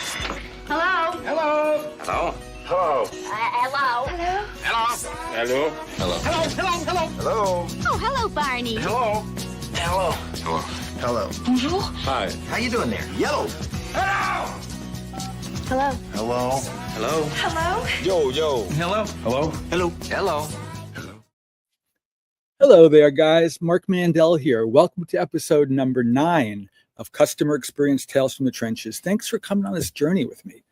Hello? Hello? Hello? Hello? Hello? Hello? Hello? Hello? Hello? Hello? Oh, hello, Barney. Hello? Hello? Hello? Hello? Bonjour. Hi. How you doing there? Yellow? Hello? Hello. Hello? Hello? Hello? Yo. Hello? Hello? Hello? Hello? Hello there, guys. Mark Mandel here. Welcome to episode number 9 of Customer Experience Tales from the Trenches. Thanks for coming on this journey with me.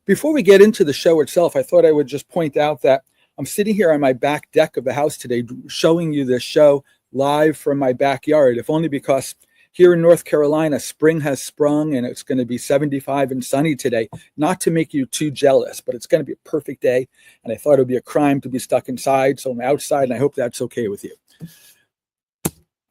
Before we get into the show itself, I thought I would just point out that I'm sitting here on my back deck of the house today, showing you this show live from my backyard, if only because here in North Carolina, spring has sprung and it's going to be 75 and sunny today. Not to make you too jealous, but it's going to be a perfect day. And I thought it would be a crime to be stuck inside, so I'm outside, and I hope that's okay with you.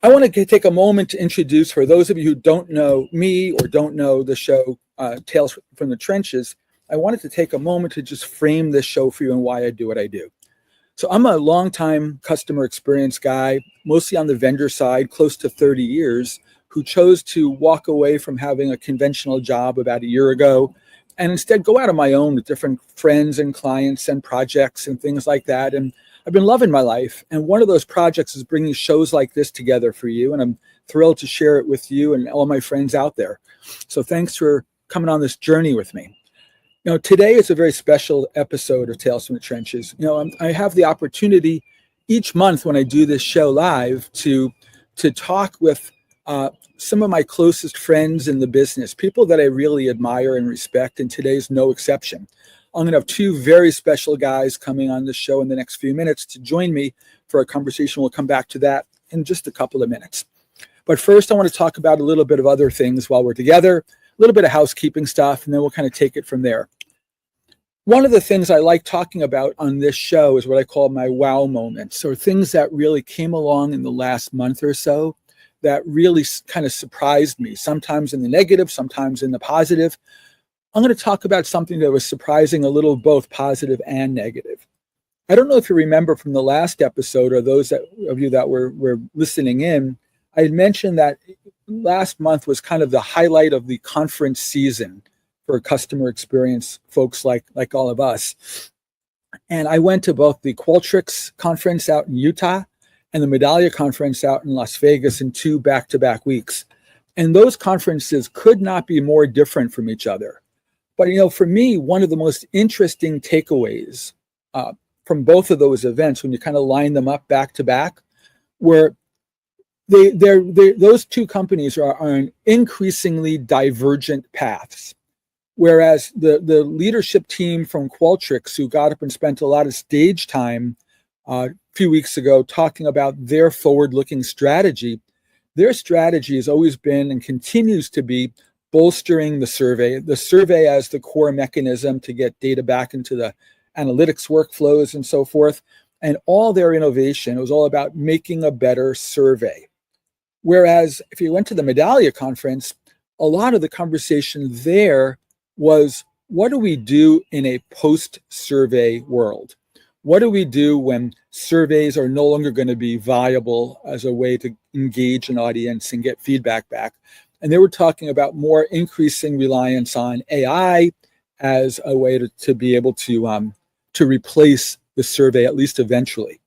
I want to take a moment to introduce, for those of you who don't know me or don't know the show Tales from the Trenches, I wanted to take a moment to just frame this show for you and why I do what I do. So I'm a longtime customer experience guy, mostly on the vendor side, close to 30 years, who chose to walk away from having a conventional job about a year ago and instead go out on my own with different friends and clients and projects and things like that. And I've been loving my life. And one of those projects is bringing shows like this together for you. And I'm thrilled to share it with you and all my friends out there. So thanks for coming on this journey with me. Today is a very special episode of Tales from the Trenches. I have the opportunity each month when I do this show live to talk with some of my closest friends in the business, people that I really admire and respect, and today's no exception. I'm going to have 2 very special guys coming on the show in the next few minutes to join me for a conversation. We'll come back to that in just a couple of minutes. But first, I want to talk about a little bit of other things while we're together, a little bit of housekeeping stuff, and then we'll kind of take it from there. One of the things I like talking about on this show is what I call my wow moments, or things that really came along in the last month or so that really kind of surprised me, sometimes in the negative, sometimes in the positive. I'm going to talk about something that was surprising, a little both positive and negative. I don't know if you remember from the last episode, or those of you that were listening in, I had mentioned that last month was kind of the highlight of the conference season for customer experience folks like all of us. And I went to both the Qualtrics conference out in Utah and the Medallia conference out in Las Vegas in 2 back-to-back weeks. And those conferences could not be more different from each other. But, for me, one of the most interesting takeaways from both of those events, when you kind of line them up back to back, were those 2 companies are on increasingly divergent paths. Whereas the leadership team from Qualtrics, who got up and spent a lot of stage time a few weeks ago talking about their forward-looking strategy, their strategy has always been and continues to be bolstering the survey as the core mechanism to get data back into the analytics workflows and so forth. And all their innovation was all about making a better survey. Whereas if you went to the Medallia conference, a lot of the conversation there was, what do we do in a post-survey world? What do we do when surveys are no longer going to be viable as a way to engage an audience and get feedback back? And they were talking about more increasing reliance on AI as a way to be able to replace the survey, at least eventually.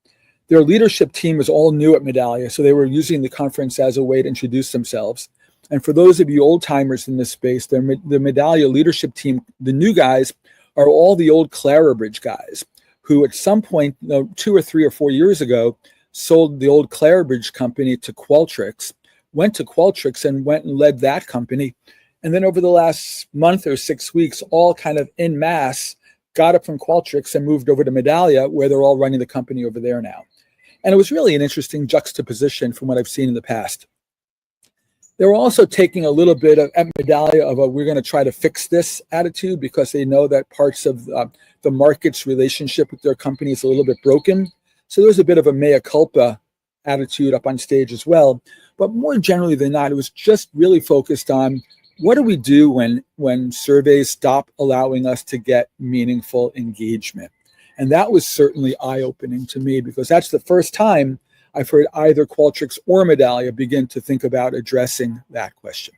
Their leadership team was all new at Medallia, so they were using the conference as a way to introduce themselves. And for those of you old timers in this space, the Medallia leadership team, the new guys, are all the old Clarabridge guys who at some point, 2 or 3 or 4 years ago, sold the old Clarabridge company to Qualtrics, went to Qualtrics and went and led that company. And then over the last month or 6 weeks, all kind of en masse got up from Qualtrics and moved over to Medallia, where they're all running the company over there now. And it was really an interesting juxtaposition from what I've seen in the past. They were also taking a little bit of at Medallia of a we're going to try to fix this attitude, because they know that parts of the market's relationship with their company is a little bit broken. So there was a bit of a mea culpa attitude up on stage as well. But more generally than not, it was just really focused on, what do we do when surveys stop allowing us to get meaningful engagement? And that was certainly eye-opening to me, because that's the first time I've heard either Qualtrics or Medallia begin to think about addressing that question.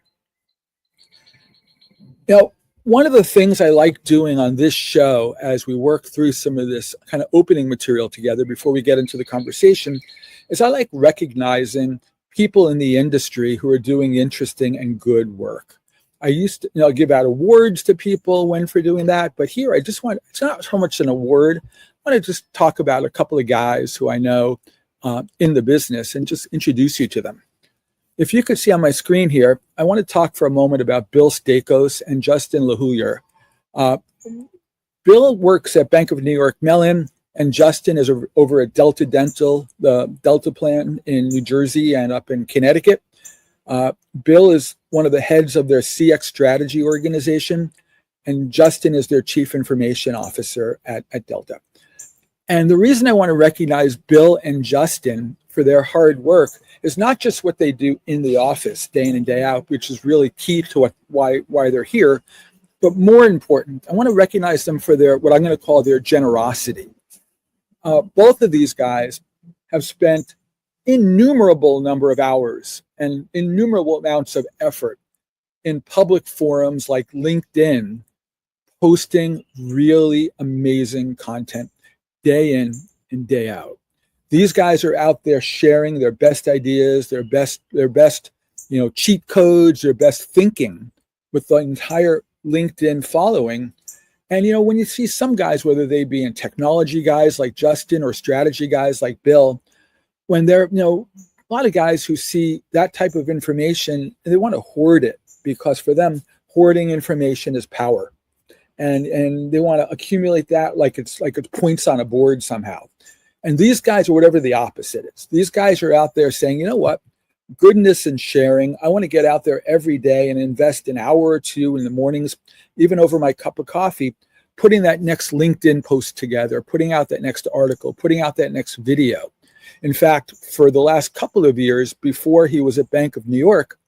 Now, One of the things I like doing on this show as we work through some of this kind of opening material together before we get into the conversation is I like recognizing people in the industry who are doing interesting and good work. I used to give out awards to people for doing that, but here I just want, it's not so much an award. I want to just talk about a couple of guys who I know in the business and just introduce you to them. If you could see on my screen here, I want to talk for a moment about Bill Stakos and Justin LaHoulier. Bill works at Bank of New York Mellon, and Justin is over at Delta Dental, the Delta plan in New Jersey and up in Connecticut. Bill is one of the heads of their CX strategy organization, and Justin is their chief information officer at Delta. And the reason I want to recognize Bill and Justin for their hard work is not just what they do in the office day in and day out, which is really key to why they're here, but more important, I want to recognize them for their, what I'm going to call their generosity. Both of these guys have spent innumerable number of hours and innumerable amounts of effort in public forums like LinkedIn, posting really amazing content day in and day out. These guys are out there sharing their best ideas, their best, cheat codes, their best thinking with the entire LinkedIn following. And, when you see some guys, whether they be in technology guys like Justin or strategy guys like Bill, when they're, a lot of guys who see that type of information, they want to hoard it because for them, hoarding information is power. And they want to accumulate that like it's points on a board somehow. And these guys are whatever the opposite is. These guys are out there saying, you know what, goodness and sharing. I want to get out there every day and invest an hour or two in the mornings, even over my cup of coffee, putting that next LinkedIn post together, putting out that next article, putting out that next video. In fact, for the last couple of years before he was at Bank of New York,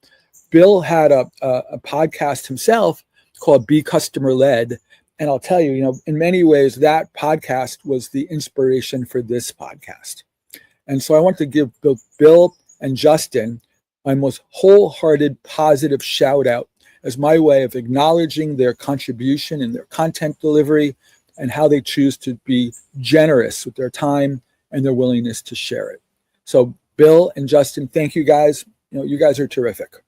Bill had a podcast himself called Be Customer Led. And I'll tell you, in many ways, that podcast was the inspiration for this podcast. And so I want to give Bill and Justin my most wholehearted, positive shout out as my way of acknowledging their contribution in their content delivery and how they choose to be generous with their time and their willingness to share it. So Bill and Justin, thank you guys. You guys are terrific.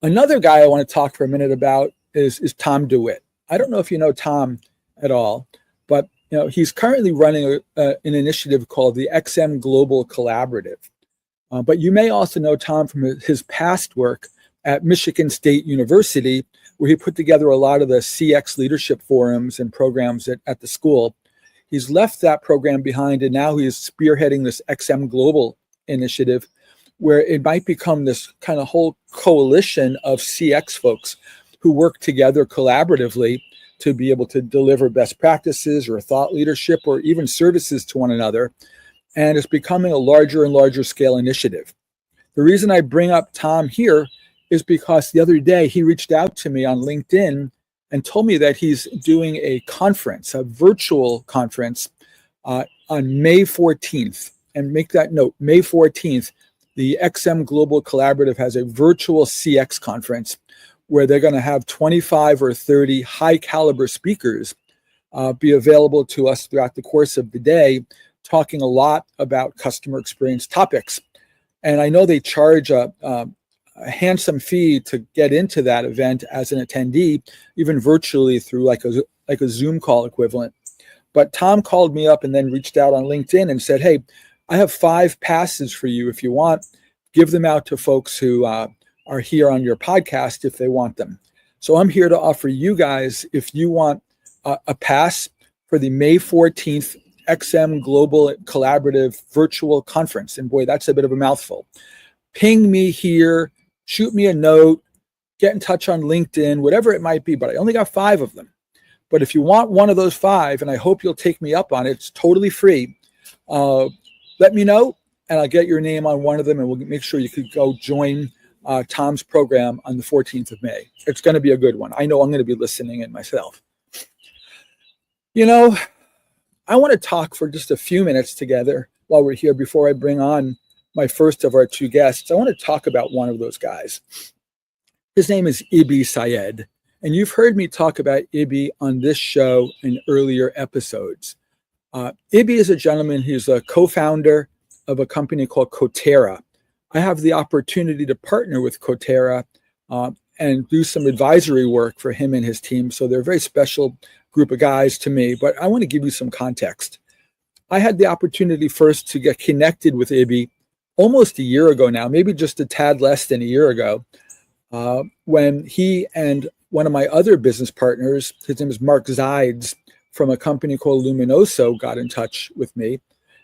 Another guy I want to talk for a minute about is Tom DeWitt. I don't know if you know Tom at all, but he's currently running an initiative called the XM Global Collaborative. But you may also know Tom from his past work at Michigan State University, where he put together a lot of the CX leadership forums and programs at the school. He's left that program behind, and now he's spearheading this XM Global initiative, where it might become this kind of whole coalition of CX folks who work together collaboratively to be able to deliver best practices or thought leadership or even services to one another. And it's becoming a larger and larger scale initiative. The reason I bring up Tom here is because the other day he reached out to me on LinkedIn and told me that he's doing a conference, a virtual conference on May 14th. And make that note, May 14th, the XM Global Collaborative has a virtual CX conference where they're going to have 25 or 30 high caliber speakers be available to us throughout the course of the day, talking a lot about customer experience topics. And I know they charge a handsome fee to get into that event as an attendee, even virtually through like a Zoom call equivalent. But Tom called me up and then reached out on LinkedIn and said, hey, I have 5 passes for you if you want. Give them out to folks who are here on your podcast if they want them. So I'm here to offer you guys, if you want a pass for the May 14th XM Global Collaborative Virtual Conference. And boy, that's a bit of a mouthful. Ping me here, shoot me a note, get in touch on LinkedIn, whatever it might be, but I only got 5 of them. But if you want one of those 5, and I hope you'll take me up on it, it's totally free. Let me know, and I'll get your name on one of them, and we'll make sure you could go join Tom's program on the 14th of May. It's going to be a good one. I know I'm going to be listening in myself. I want to talk for just a few minutes together while we're here before I bring on my first of our 2 guests. I want to talk about one of those guys. His name is Ibby Syed. And you've heard me talk about Ibby on this show in earlier episodes. Ibby is a gentleman who's a co-founder of a company called Cotera. I have the opportunity to partner with Cotera and do some advisory work for him and his team. So they're a very special group of guys to me, but I want to give you some context. I had the opportunity first to get connected with Ibby almost a year ago now, maybe just a tad less than a year ago, when he and one of my other business partners, his name is Mark Zides from a company called Luminoso, got in touch with me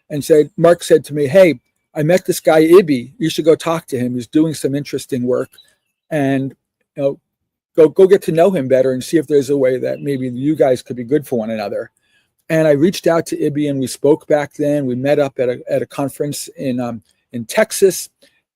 and Mark said to me, hey, I met this guy, Ibby. You should go talk to him. He's doing some interesting work and go get to know him better and see if there's a way that maybe you guys could be good for one another. And I reached out to Ibby and we spoke back then. We met up at a conference in Texas.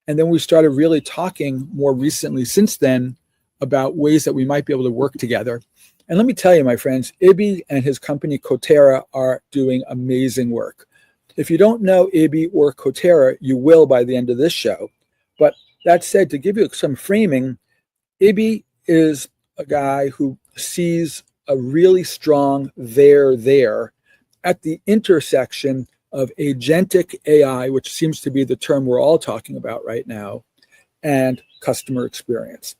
And then we started really talking more recently since then about ways that we might be able to work together. And let me tell you, my friends, Ibby and his company Cotera are doing amazing work. If you don't know Ibby or Cotera, you will by the end of this show. But that said, to give you some framing, Ibby is a guy who sees a really strong there at the intersection of agentic AI, which seems to be the term we're all talking about right now, and customer experience.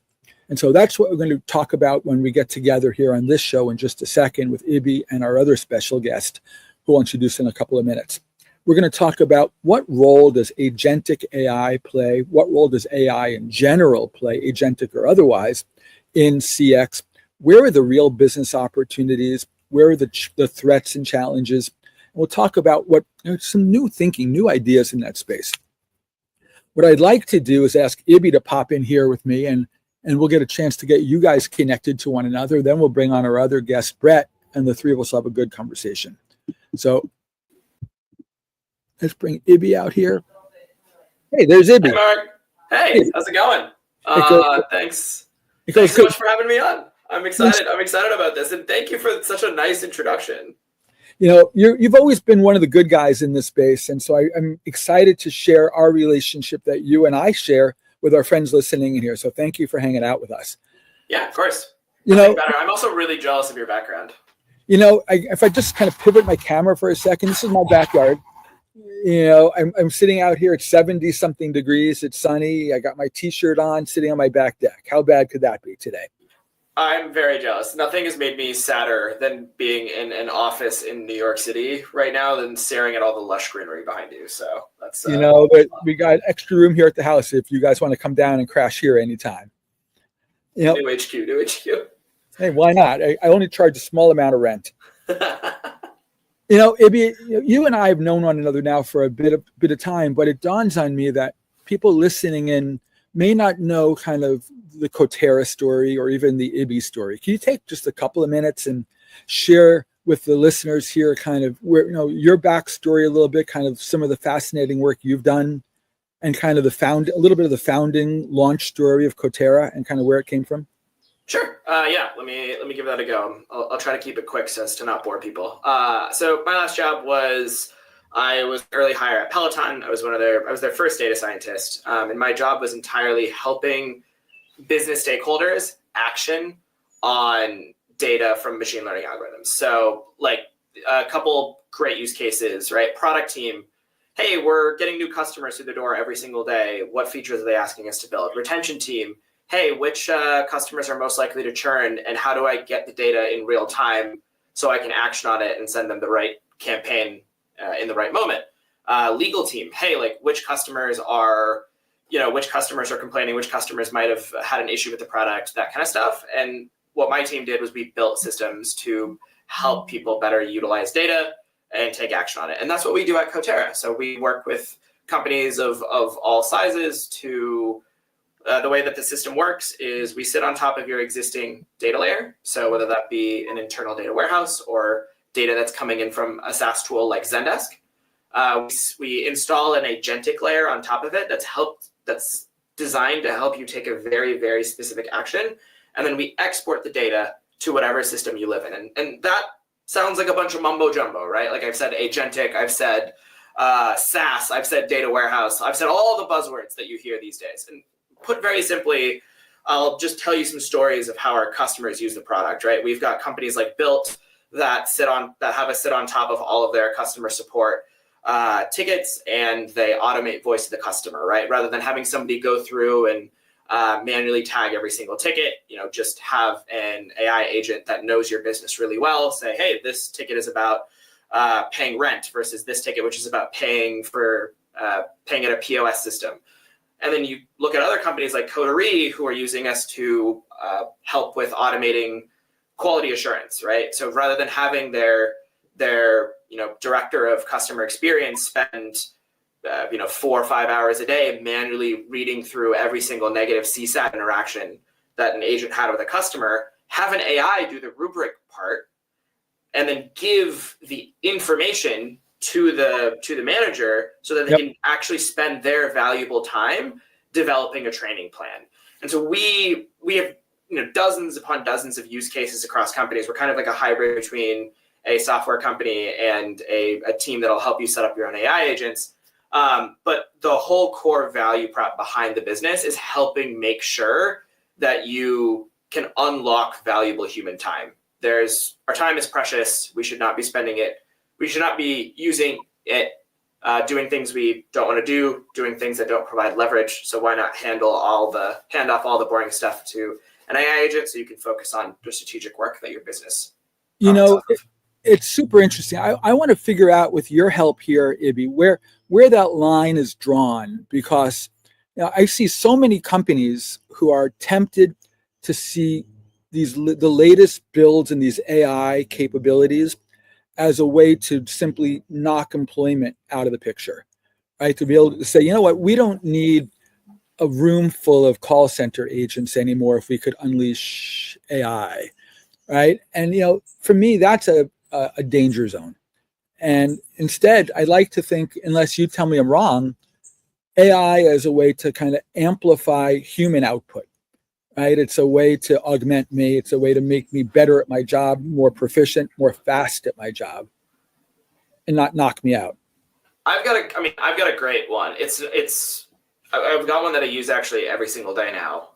And so that's what we're going to talk about when we get together here on this show in just a second with Ibby and our other special guest, who I'll introduce in a couple of minutes. We're going to talk about what role does agentic AI play, what role does AI in general play, agentic or otherwise, in CX, where are the real business opportunities, where are the threats and challenges, and we'll talk about some new thinking, new ideas in that space. What I'd like to do is ask Ibby to pop in here with me and we'll get a chance to get you guys connected to one another. Then we'll bring on our other guest, Bret, and the three of us will have a good conversation. So let's bring Ibby out here. Hey, there's Ibby. Hey, Mark. Hey, how's it going? Thanks. Thanks so much for having me on. I'm excited. I'm excited about this, and thank you for such a nice introduction. You know, you've always been one of the good guys in this space, and so I'm excited to share our relationship that you and I share with our friends listening in here. So thank you for hanging out with us. Yeah, of course. You know, I'm also really jealous of your background. You know, if I just kind of pivot my camera for a second, this is my backyard. You know, I'm sitting out here at 70 something degrees. It's sunny. I got my t-shirt on, sitting on my back deck. How bad could that be today? I'm very jealous. Nothing has made me sadder than being in an office in New York City right now than staring at all the lush greenery behind you. So that's but we got extra room here at the house if you guys want to come down and crash here anytime. You know, new HQ. Hey, why not? I only charge a small amount of rent. You know, Ibby, you and I have known one another now for a bit of time, but it dawns on me that people listening in may not know kind of the Cotera story or even the Ibby story. Can you take just a couple of minutes and share with the listeners here kind of where, you know, your backstory a little bit, kind of some of the fascinating work you've done and kind of a little bit of the founding launch story of Cotera and kind of where it came from? Sure. Yeah. Let me give that a go. I'll try to keep it quick so as to not bore people. So my last job was I was early hire at Peloton. I was their first data scientist, and my job was entirely helping business stakeholders action on data from machine learning algorithms. So, like a couple great use cases, right? Product team. Hey, we're getting new customers through the door every single day. What features are they asking us to build? Retention team. Hey, which customers are most likely to churn, and how do I get the data in real time so I can action on it and send them the right campaign in the right moment? Legal team. Hey, like which customers are complaining, which customers might have had an issue with the product, that kind of stuff. And what my team did was we built systems to help people better utilize data and take action on it. And that's what we do at Cotera. So we work with companies of all sizes to the way that the system works is we sit on top of your existing data layer. So whether that be an internal data warehouse or data that's coming in from a SaaS tool like Zendesk, we install an agentic layer on top of it that's designed to help you take a very, very specific action. And then we export the data to whatever system you live in. And that sounds like a bunch of mumbo jumbo, right? Like I've said agentic, I've said SaaS, I've said data warehouse, I've said all the buzzwords that you hear these days. And put very simply, I'll just tell you some stories of how our customers use the product, right? We've got companies like Built that have us sit on top of all of their customer support tickets, and they automate voice of the customer, right? Rather than having somebody go through and manually tag every single ticket, just have an AI agent that knows your business really well say, hey, this ticket is about paying rent versus this ticket, which is about paying at a POS system. And then you look at other companies like Cotera who are using us to help with automating quality assurance, right? So rather than having their director of customer experience spend 4 or 5 hours a day manually reading through every single negative CSAT interaction that an agent had with a customer, have an AI do the rubric part, and then give the information to the manager so that they can actually spend their valuable time developing a training plan. And so we have dozens upon dozens of use cases across companies. We're kind of like a hybrid between a software company and a team that'll help you set up your own AI agents. But the whole core value prop behind the business is helping make sure that you can unlock valuable human time. Our time is precious. We should not be spending it. We should not be using it doing things we don't want to do, doing things that don't provide leverage. So why not hand off all the boring stuff to an AI agent so you can focus on the strategic work that your business. It's super interesting. I want to figure out with your help here, Ibby, where that line is drawn, because I see so many companies who are tempted to see the latest builds in these AI capabilities as a way to simply knock employment out of the picture, right? To be able to say, we don't need a room full of call center agents anymore if we could unleash AI, right? And, for me, that's a danger zone. And instead, I'd like to think, unless you tell me I'm wrong, AI as a way to kind of amplify human output, right? It's a way to augment me. It's a way to make me better at my job, more proficient, more fast at my job, and not knock me out. I've got a great one. I've got one that I use actually every single day now.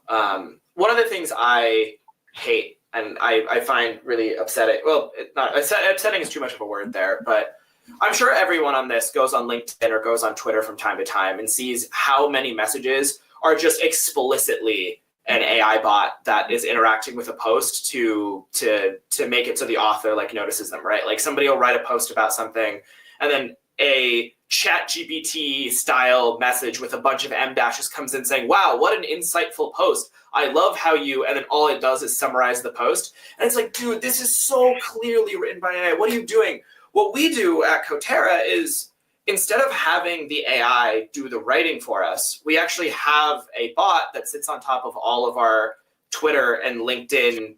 One of the things I hate and I find really upsetting. Well, upsetting is too much of a word there, but I'm sure everyone on this goes on LinkedIn or goes on Twitter from time to time and sees how many messages are just explicitly an AI bot that is interacting with a post to make it so the author notices them, right? Like somebody will write a post about something and then a chat GPT style message with a bunch of M dashes comes in saying, wow, what an insightful post. I love how and then all it does is summarize the post. And it's like, dude, this is so clearly written by AI. What are you doing? What we do at Cotera is instead of having the AI do the writing for us, we actually have a bot that sits on top of all of our Twitter and LinkedIn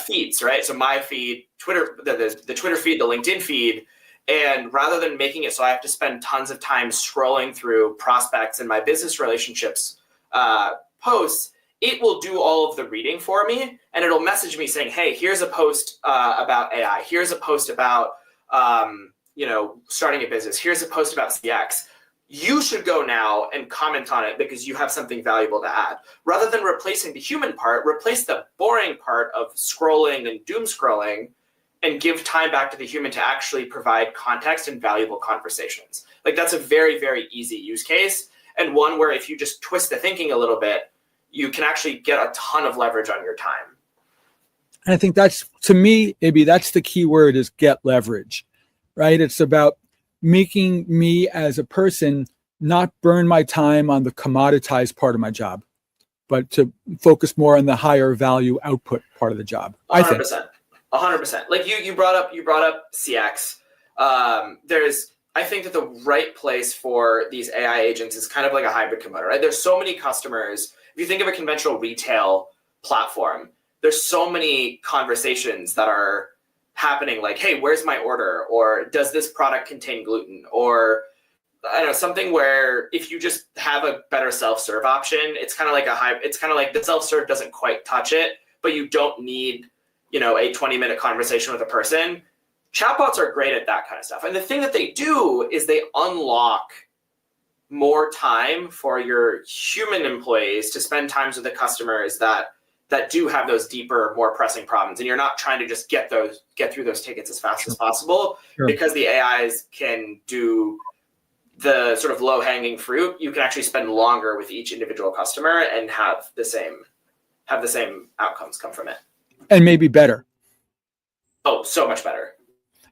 feeds, right? So my feed, Twitter, the Twitter feed, the LinkedIn feed, and rather than making it so I have to spend tons of time scrolling through prospects and my business relationships posts, it will do all of the reading for me, and it'll message me saying, hey, here's a post about AI. Here's a post about starting a business. Here's a post about CX. You should go now and comment on it because you have something valuable to add. Rather than replacing the human part, replace the boring part of scrolling and doom scrolling and give time back to the human to actually provide context and valuable conversations. That's a very, very easy use case, and one where if you just twist the thinking a little bit, you can actually get a ton of leverage on your time. And I think that's, to me, Ibby, that's the key word, is get leverage, right? It's about making me as a person not burn my time on the commoditized part of my job, but to focus more on the higher value output part of the job. 100%. 100%. Like you brought up CX. I think that the right place for these AI agents is kind of like a hybrid component, right? There's so many customers. If you think of a conventional retail platform, there's so many conversations that are happening like, hey, where's my order? Or does this product contain gluten? Or I don't know, something where if you just have a better self-serve option, it's kind of like the self-serve doesn't quite touch it, but you don't need, a 20-minute conversation with a person. Chatbots are great at that kind of stuff. And the thing that they do is they unlock more time for your human employees to spend times with the customers that do have those deeper, more pressing problems. And you're not trying to just get through those tickets as fast as possible, because the AIs can do the sort of low-hanging fruit. You can actually spend longer with each individual customer and have the same outcomes come from it. And maybe better. Oh, so much better.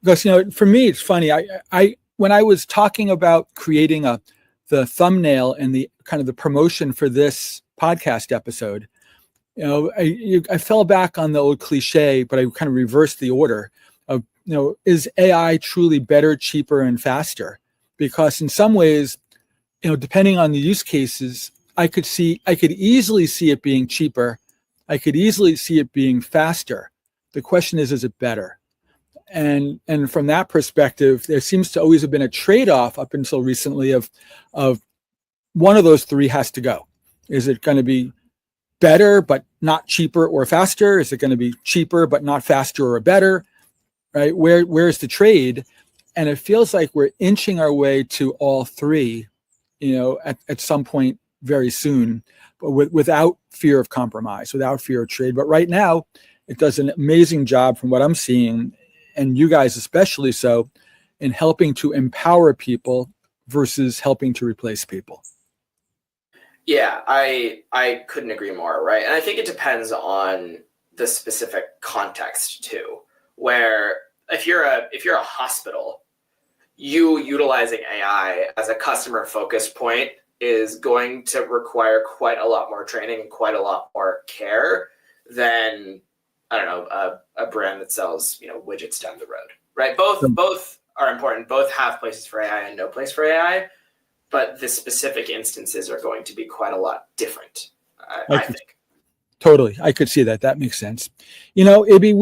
Because, for me, it's funny. I when I was talking about creating the thumbnail and the kind of the promotion for this podcast episode, I fell back on the old cliche, but I kind of reversed the order of, is AI truly better, cheaper, and faster? Because in some ways, depending on the use cases, I could easily see it being cheaper. I could easily see it being faster. The question is it better? And from that perspective, there seems to always have been a trade-off up until recently of one of those three has to go. Is it going to be better but not cheaper or faster? Is it going to be cheaper but not faster or better? Right? Where's the trade? And it feels like we're inching our way to all three, at some point very soon, but without fear of compromise, without fear of trade. But right now, it does an amazing job from what I'm seeing, and you guys especially so, in helping to empower people versus helping to replace people. Yeah, I couldn't agree more, right? And I think it depends on the specific context too, where if you're a hospital, you utilizing AI as a customer focus point is going to require quite a lot more training and quite a lot more care than, I don't know, a brand that sells, widgets down the road, right? Both are important. Both have places for AI and no place for AI, but the specific instances are going to be quite a lot different, I think. Totally. I could see that. That makes sense. Ibby,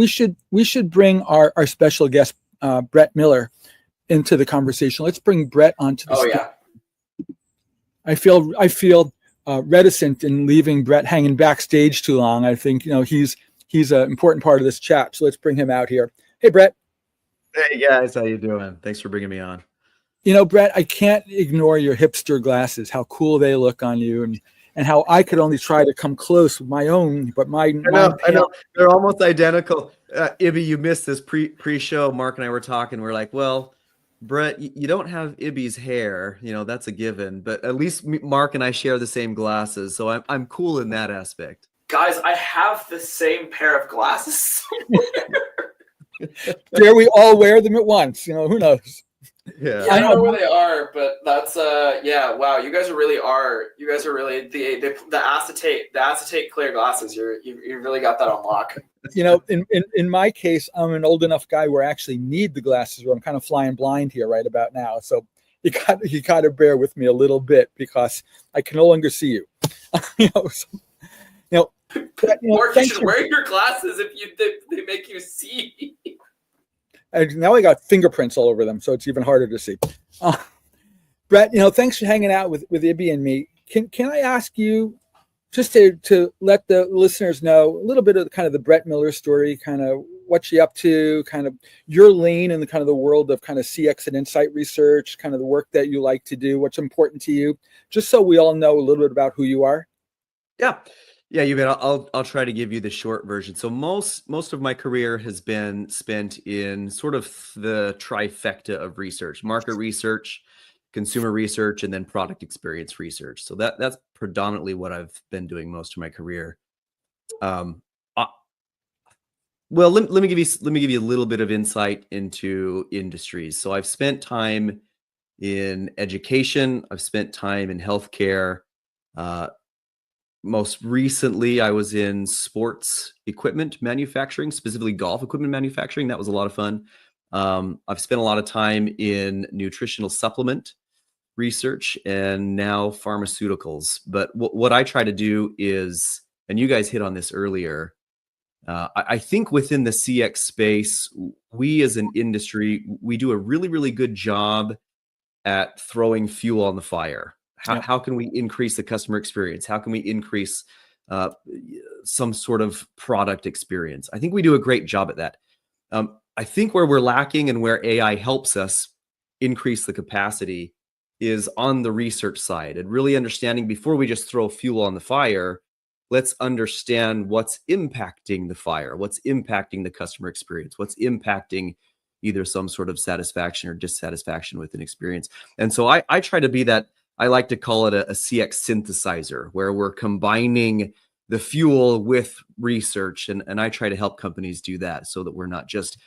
we should bring our special guest, Bret Miller, into the conversation. Let's bring Bret onto the stage. Yeah. I feel reticent in leaving Bret hanging backstage too long. I think, he's an important part of this chat. So let's bring him out here. Hey, Bret. Hey guys, how you doing? Thanks for bringing me on. Bret, I can't ignore your hipster glasses, how cool they look on you, and how I could only try to come close with my own, but I know. They're almost identical. Ibby, you missed this pre-show. Mark and I were talking. We're like, well, Bret, you don't have Ibby's hair. That's a given. But at least Mark and I share the same glasses. So I'm cool in that aspect. Guys, I have the same pair of glasses. Dare we all wear them at once? Who knows? Yeah, I don't know where they are, but that's wow. You guys are really the acetate clear glasses. You really got that on lock. In my case, I'm an old enough guy where I actually need the glasses, where I'm kind of flying blind here right about now. So you got to bear with me a little bit, because I can no longer see you. Mark, you should wear your glasses if they make you see. And now I got fingerprints all over them, so it's even harder to see. Bret, thanks for hanging out with Ibby and me. Can I ask you, just to let the listeners know a little bit of kind of the Bret Miller story, kind of what you're up to, kind of your lane in the kind of the world of kind of CX and insight research, kind of the work that you like to do, what's important to you, just so we all know a little bit about who you are? Yeah, you bet. I'll try to give you the short version. So most of my career has been spent in sort of the trifecta of research: market research, consumer research, and then product experience research. So that's predominantly what I've been doing most of my career. Well, let me give you a little bit of insight into industries. So I've spent time in education. I've spent time in healthcare. Most recently, I was in sports equipment manufacturing, specifically golf equipment manufacturing. That was a lot of fun. I've spent a lot of time in nutritional supplement research and now pharmaceuticals. But what I try to do is, and you guys hit on this earlier, I think within the CX space, we as an industry, we do a really, really good job at throwing fuel on the fire. How can we increase the customer experience? How can we increase some sort of product experience? I think we do a great job at that. I think where we're lacking and where AI helps us increase the capacity is on the research side and really understanding before we just throw fuel on the fire, let's understand what's impacting the fire, what's impacting the customer experience, what's impacting either some sort of satisfaction or dissatisfaction with an experience. And so I try to be that, I like to call it a CX synthesizer, where we're combining the fuel with research. And I try to help companies do that so that we're not just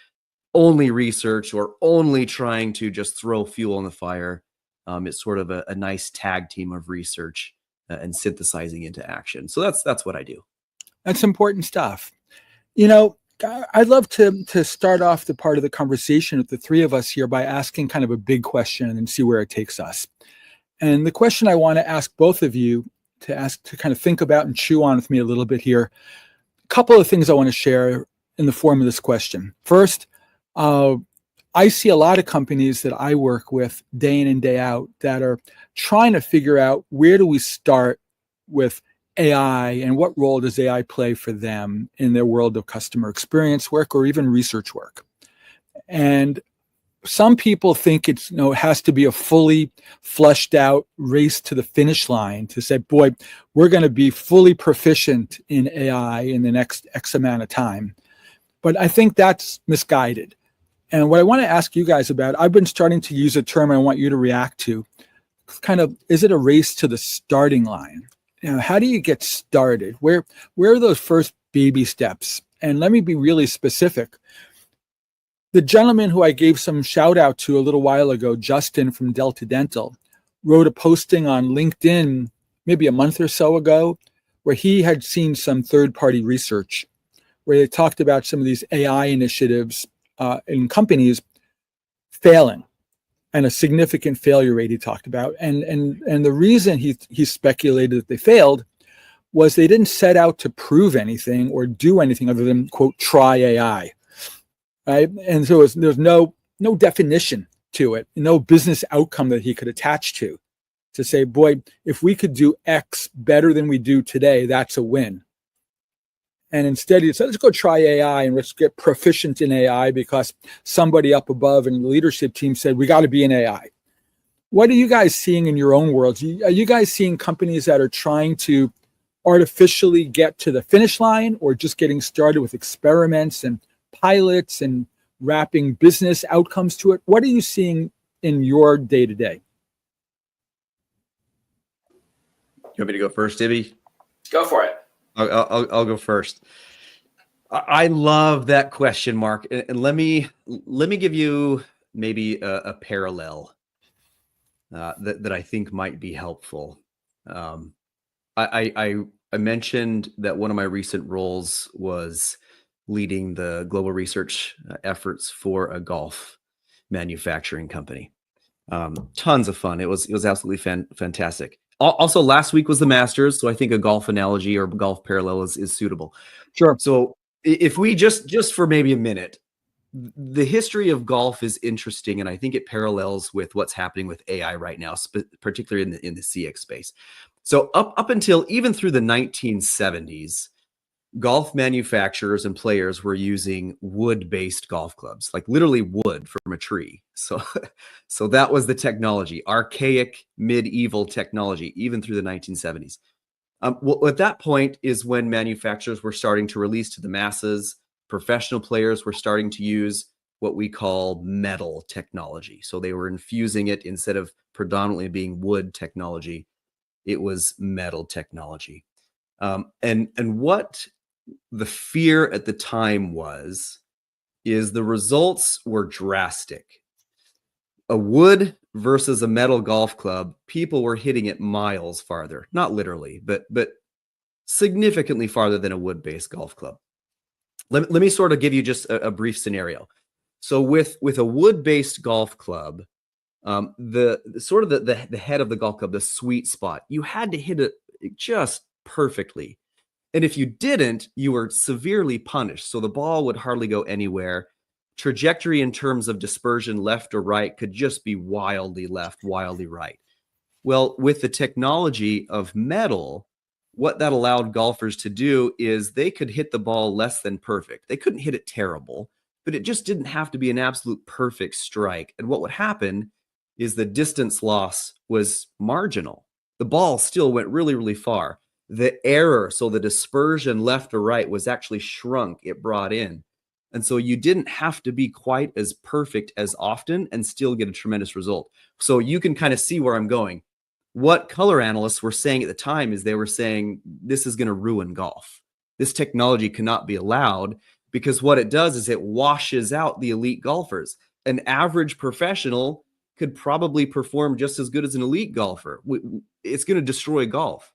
only research or only trying to just throw fuel on the fire. It's sort of a nice tag team of research and synthesizing into action. So that's what I do. That's important stuff. You know, I'd love to start off the part of the conversation with the three of us here by asking kind of a big question and then see where it takes us. And the question I want to ask both of you to kind of think about and chew on with me a little bit here. A couple of things I want to share in the form of this question. First, I see a lot of companies that I work with day in and day out that are trying to figure out, where do we start with AI and what role does AI play for them in their world of customer experience work or even research work. And some people think it has to be a fully fleshed out race to the finish line to say, boy, we're going to be fully proficient in AI in the next X amount of time. But I think that's misguided. And what I want to ask you guys about, I've been starting to use a term I want you to react to. Kind of, is it a race to the starting line? How do you get started? Where are those first baby steps? And let me be really specific. The gentleman who I gave some shout out to a little while ago, Justin from Delta Dental, wrote a posting on LinkedIn maybe a month or so ago where he had seen some third-party research where they talked about some of these AI initiatives in companies failing, and a significant failure rate he talked about. And the reason he speculated that they failed was they didn't set out to prove anything or do anything other than, quote, try AI, right? And so there's no definition to it, no business outcome that he could attach to say, boy, if we could do X better than we do today, that's a win. And instead, he said, let's go try AI and let's get proficient in AI because somebody up above in the leadership team said, we got to be in AI. What are you guys seeing in your own worlds? Are you guys seeing companies that are trying to artificially get to the finish line, or just getting started with experiments and pilots and wrapping business outcomes to it? What are you seeing in your day-to-day? You want me to go first, Ibby? Go for it. I'll go first. I love that question, Mark. And let me give you maybe a parallel that I think might be helpful. I mentioned that one of my recent roles was leading the global research efforts for a golf manufacturing company. Tons of fun. It was absolutely fantastic. Also, last week was the Masters, so I think a golf analogy or golf parallel is suitable. Sure. So if we just for maybe a minute, the history of golf is interesting, and I think it parallels with what's happening with AI right now, particularly in the CX space. So up until even through the 1970s, golf manufacturers and players were using wood-based golf clubs, like literally wood from a tree. So that was the technology, archaic medieval technology, even through the 1970s. Well, at that point is when manufacturers were starting to release to the masses. Professional players were starting to use what we call metal technology. So they were infusing it, instead of predominantly being wood technology, it was metal technology. And what the fear at the time is the results were drastic. A wood versus a metal golf club, people were hitting it miles farther, not literally, but significantly farther than a wood-based golf club. Let me sort of give you just a brief scenario. So with a wood-based golf club, the head of the golf club, the sweet spot, you had to hit it just perfectly. And if you didn't, you were severely punished. So the ball would hardly go anywhere. Trajectory in terms of dispersion, left or right, could just be wildly left, wildly right. Well, with the technology of metal, what that allowed golfers to do is they could hit the ball less than perfect. They couldn't hit it terrible, but it just didn't have to be an absolute perfect strike. And what would happen is the distance loss was marginal. The ball still went really, really far. The error, so the dispersion left or right, was actually shrunk. It brought in. And so you didn't have to be quite as perfect as often and still get a tremendous result. So you can kind of see where I'm going. What color analysts were saying at the time is they were saying, this is going to ruin golf. This technology cannot be allowed, because what it does is it washes out the elite golfers. An average professional could probably perform just as good as an elite golfer. It's going to destroy golf.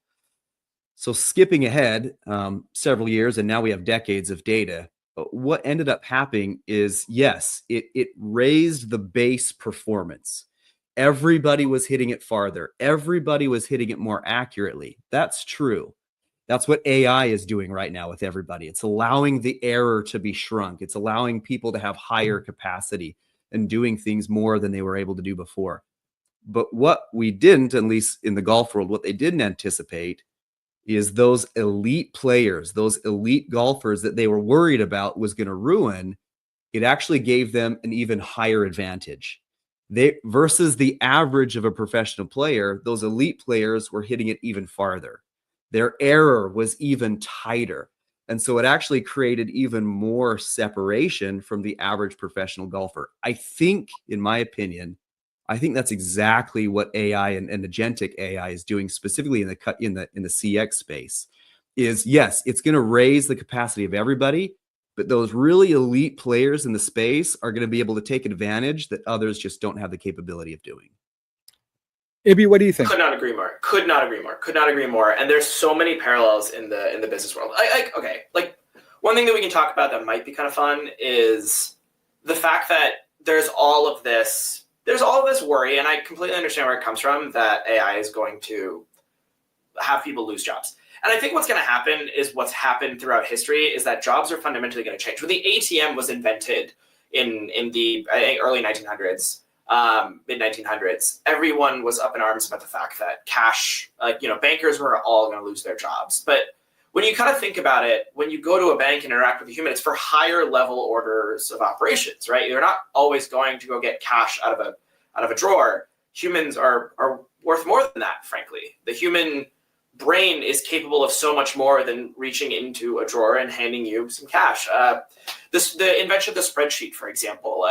So skipping ahead several years, and now we have decades of data, what ended up happening is, yes, it raised the base performance. Everybody was hitting it farther. Everybody was hitting it more accurately. That's true. That's what AI is doing right now with everybody. It's allowing the error to be shrunk. It's allowing people to have higher capacity and doing things more than they were able to do before. But what we didn't, at least in the golf world, what they didn't anticipate is those elite players, those elite golfers that they were worried about was going to ruin. It actually gave them an even higher advantage. They versus the average of a professional player, those elite players were hitting it even farther. Their error was even tighter. And so it actually created even more separation from the average professional golfer. I think, in my opinion, I think that's exactly what AI and agentic AI is doing, specifically in the CX space. Is, yes, it's going to raise the capacity of everybody, but those really elite players in the space are going to be able to take advantage that others just don't have the capability of doing. Ibby, what do you think? Could not agree more. Could not agree more. Could not agree more. And there's so many parallels in the business world. Like one thing that we can talk about that might be kind of fun is the fact that there's all of this worry, and I completely understand where it comes from, that AI is going to have people lose jobs. And I think what's going to happen is what's happened throughout history is that jobs are fundamentally going to change. When the ATM was invented in the, I think, early 1900s, mid 1900s, everyone was up in arms about the fact that cash, bankers were all going to lose their jobs. But when you kind of think about it, when you go to a bank and interact with a human, it's for higher level orders of operations, right? You're not always going to go get cash out of a drawer. Humans are worth more than that, frankly. The human brain is capable of so much more than reaching into a drawer and handing you some cash. The invention of the spreadsheet, for example,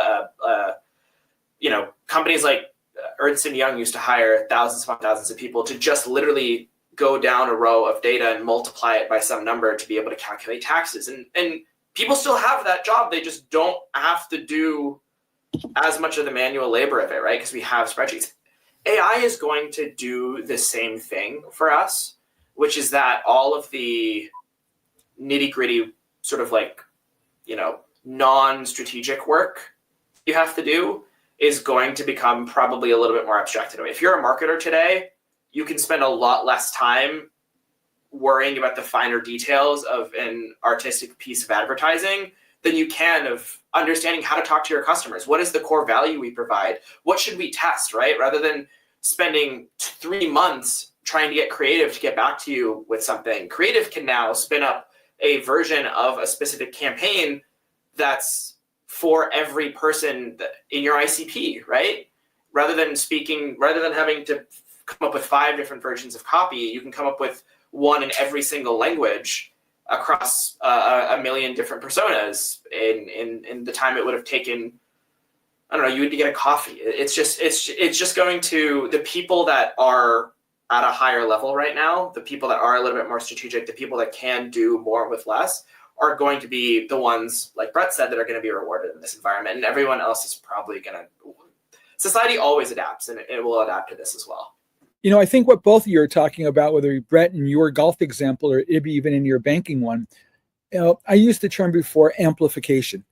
companies like Ernst & Young used to hire thousands upon thousands of people to just literally go down a row of data and multiply it by some number to be able to calculate taxes. And people still have that job. They just don't have to do as much of the manual labor of it, right? Because we have spreadsheets. AI is going to do the same thing for us, which is that all of the nitty-gritty sort of non-strategic work you have to do is going to become probably a little bit more abstracted away. If you're a marketer today, you can spend a lot less time worrying about the finer details of an artistic piece of advertising than you can of understanding how to talk to your customers. What is the core value we provide? What should we test, right? Rather than spending 3 months trying to get creative to get back to you with something. Creative can now spin up a version of a specific campaign that's for every person in your ICP, right? Rather than having to come up with 5 different versions of copy, you can come up with one in every single language across a million different personas in the time it would have taken. I don't know, you would get a coffee. It's just going to, the people that are at a higher level right now, the people that are a little bit more strategic, the people that can do more with less, are going to be the ones, like Bret said, that are going to be rewarded in this environment. And everyone else is probably going to, society always adapts, and it will adapt to this as well. I think what both of you are talking about, whether Bret in your golf example or Ibby even in your banking one, I used the term before, amplification.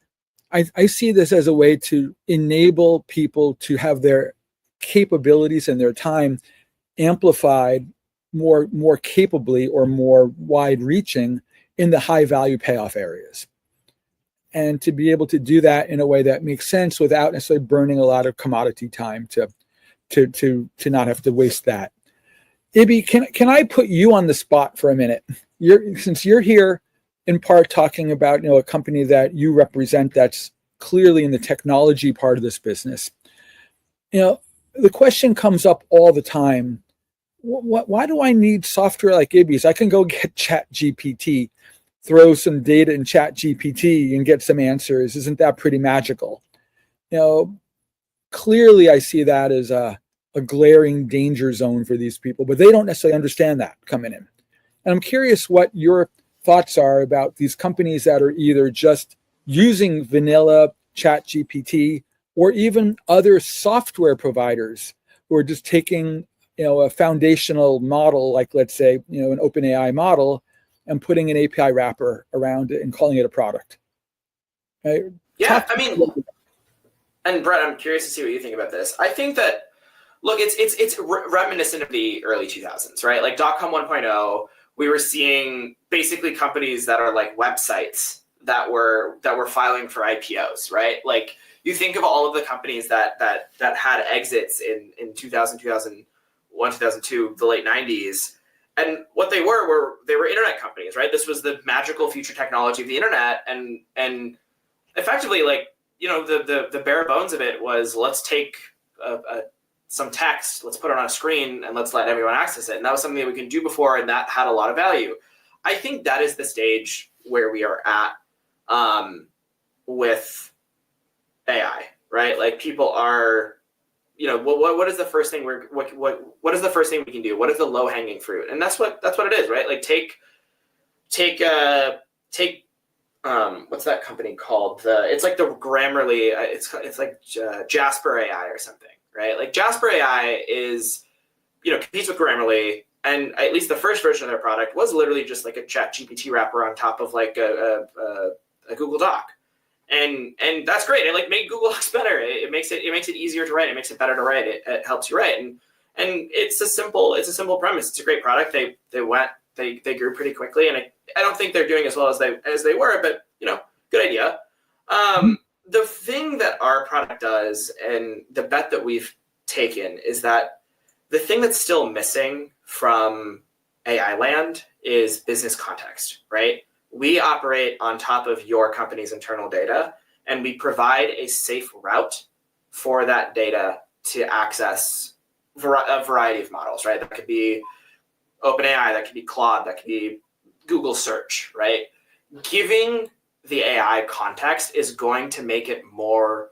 I see this as a way to enable people to have their capabilities and their time amplified more capably or more wide-reaching in the high-value payoff areas. And to be able to do that in a way that makes sense without necessarily burning a lot of commodity time to not have to waste that. Ibby, can I put you on the spot for a minute? Since you're here in part talking about a company that you represent that's clearly in the technology part of this business. the question comes up all the time. Why do I need software like Ibby's? I can go get Chat GPT, throw some data in Chat GPT and get some answers. Isn't that pretty magical? Clearly I see that as a glaring danger zone for these people, but they don't necessarily understand that coming in. And I'm curious what your thoughts are about these companies that are either just using vanilla Chat GPT or even other software providers who are just taking a foundational model, like let's say an OpenAI model, and putting an API wrapper around it and calling it a product. Right? Yeah, and Brett, I'm curious to see what you think about this. I think that, look, it's reminiscent of the early 2000s, right? Like .com 1.0, we were seeing basically companies that are like websites that were filing for IPOs, right? Like you think of all of the companies that had exits in 2000, 2001, 2002, the late 90s. And what they were internet companies, right? This was the magical future technology of the internet. And effectively, like, the bare bones of it was, let's take some text, let's put it on a screen, and let's let everyone access it. And that was something that we could do before, and that had a lot of value. I think that is the stage where we are at with AI, right? Like people are, what is the first thing what is the first thing we can do? What is the low hanging fruit? And that's what it is, right? Like take what's that company called? It's like the Grammarly. It's like Jasper AI or something, right? Like Jasper AI is, competes with Grammarly, and at least the first version of their product was literally just like a Chat GPT wrapper on top of like a Google Doc, and that's great. It like made Google Docs better. It makes it easier to write. It makes it better to write. It helps you write, and it's a simple premise. It's a great product. They grew pretty quickly, and I don't think they're doing as well as they were, but good idea. The thing that our product does, and the bet that we've taken, is that the thing that's still missing from AI land is business context, right? We operate on top of your company's internal data, and we provide a safe route for that data to access a variety of models, right? That could be OpenAI, that could be Claude, that could be Google search, right? Giving the AI context is going to make it more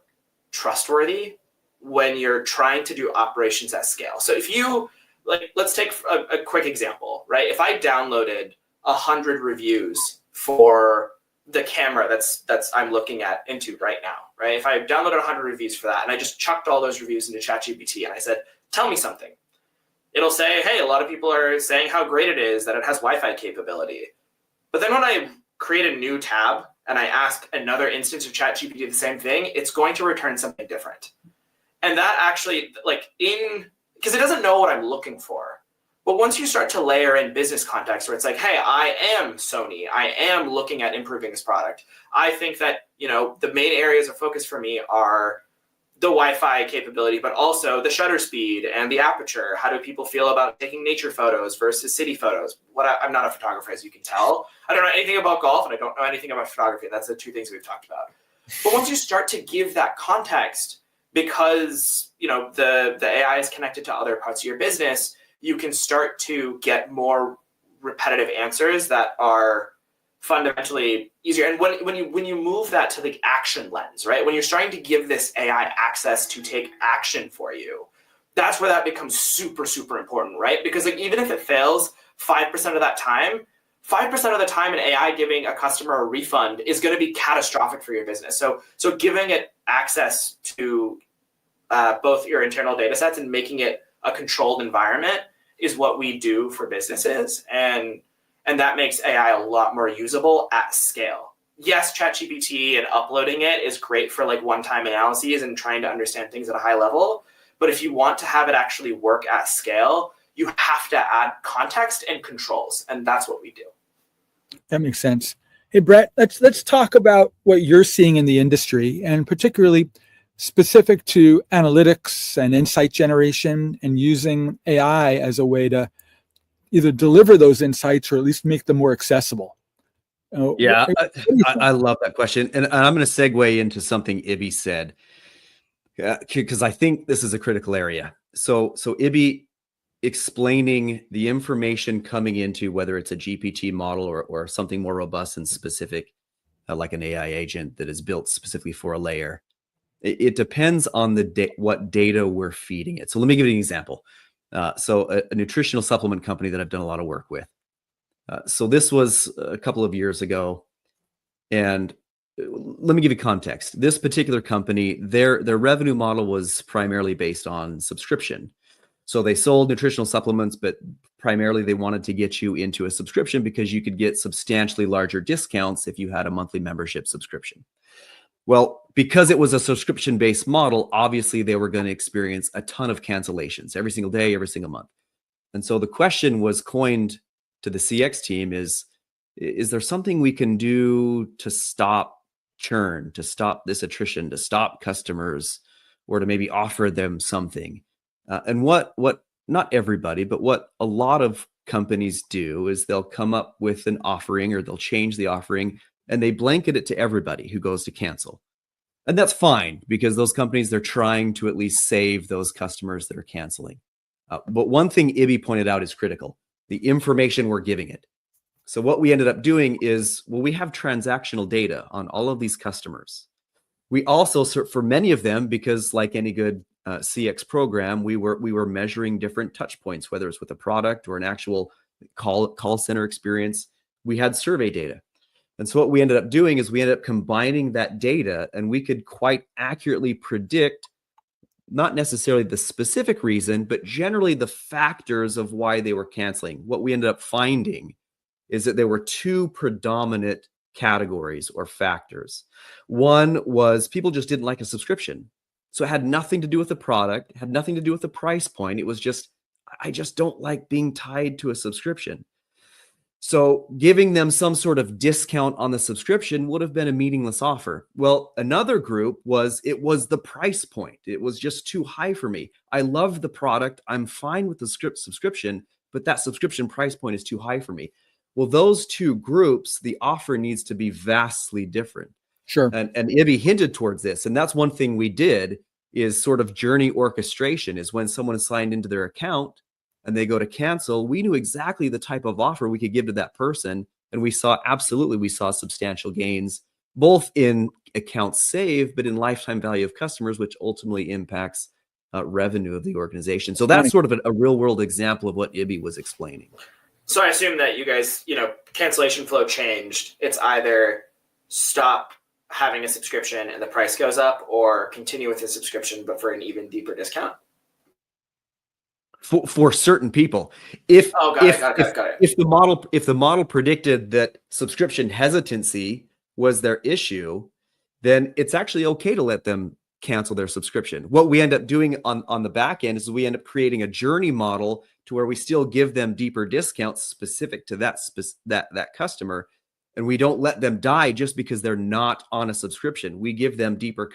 trustworthy when you're trying to do operations at scale. So if you, let's take a quick example, right? If I downloaded 100 reviews for the camera that's I'm looking into right now, right? If I downloaded 100 reviews for that and I just chucked all those reviews into ChatGPT and I said, tell me something, it'll say, hey, a lot of people are saying how great it is that it has Wi-Fi capability. But then when I create a new tab and I ask another instance of ChatGPT the same thing, it's going to return something different. And that actually, because it doesn't know what I'm looking for. But once you start to layer in business context where it's like, hey, I am Sony, I am looking at improving this product. I think that, the main areas of focus for me are the Wi-Fi capability, but also the shutter speed and the aperture. How do people feel about taking nature photos versus city photos? I'm not a photographer, as you can tell. I don't know anything about golf, and I don't know anything about photography. That's the two things we've talked about. But once you start to give that context, because the AI is connected to other parts of your business, you can start to get more repetitive answers that are fundamentally easier. And when you move that to the action lens, right? When you're starting to give this AI access to take action for you, that's where that becomes super, super important, right? Because even if it fails 5% of that time, 5% of the time an AI giving a customer a refund is going to be catastrophic for your business. So giving it access to both your internal data sets and making it a controlled environment is what we do for businesses. And that makes AI a lot more usable at scale. Yes, ChatGPT and uploading it is great for one-time analyses and trying to understand things at a high level. But if you want to have it actually work at scale, you have to add context and controls. And that's what we do. That makes sense. Hey, Bret, let's talk about what you're seeing in the industry, and particularly specific to analytics and insight generation and using AI as a way to either deliver those insights or at least make them more accessible. I love that question. And I'm going to segue into something Ibby said. because I think this is a critical area. So Ibby, explaining the information coming into whether it's a GPT model or something more robust and specific, like an AI agent that is built specifically for a layer. It depends on what data we're feeding it. So let me give you an example. So a nutritional supplement company that I've done a lot of work with. So this was a couple of years ago, and let me give you context. This particular company, their revenue model was primarily based on subscription. So they sold nutritional supplements, but primarily they wanted to get you into a subscription because you could get substantially larger discounts if you had a monthly membership subscription. Well, because it was a subscription-based model, obviously they were going to experience a ton of cancellations every single day, every single month. And so the question was coined to the CX team is there something we can do to stop churn, to stop this attrition, to stop customers, or to maybe offer them something? And what not everybody, but what a lot of companies do is they'll come up with an offering, or they'll change the offering, and they blanket it to everybody who goes to cancel. And that's fine, because those companies, they're trying to at least save those customers that are canceling. But one thing Ibby pointed out is critical: the information we're giving it. So what we ended up doing is, well, we have transactional data on all of these customers. We also, for many of them, because like any good CX program, we were measuring different touch points, whether it's with a product or an actual call center experience. We had survey data. And so what we ended up doing is we ended up combining that data, and we could quite accurately predict not necessarily the specific reason, but generally the factors of why they were canceling. What we ended up finding is that there were two predominant categories or factors. One was people just didn't like a subscription. So it had nothing to do with the product, had nothing to do with the price point. It was just, I just don't like being tied to a subscription. So giving them some sort of discount on the subscription would have been a meaningless offer. Well, another group it was the price point. It was just too high for me. I love the product. I'm fine with the subscription, but that subscription price point is too high for me. Well, those two groups, the offer needs to be vastly different. Sure. And Ibby hinted towards this. And that's one thing we did, is sort of journey orchestration, is when someone is signed into their account and they go to cancel, we knew exactly the type of offer we could give to that person. And we saw substantial gains, both in account save, but in lifetime value of customers, which ultimately impacts revenue of the organization. So that's sort of a real world example of what Ibby was explaining. So I assume that you guys, cancellation flow changed. It's either stop having a subscription and the price goes up, or continue with the subscription, but for an even deeper discount. For certain people, if got it. If the model predicted that subscription hesitancy was their issue, then it's actually okay to let them cancel their subscription. What we end up doing on the back end is we end up creating a journey model to where we still give them deeper discounts specific to that customer, and we don't let them die just because they're not on a subscription. We give them deeper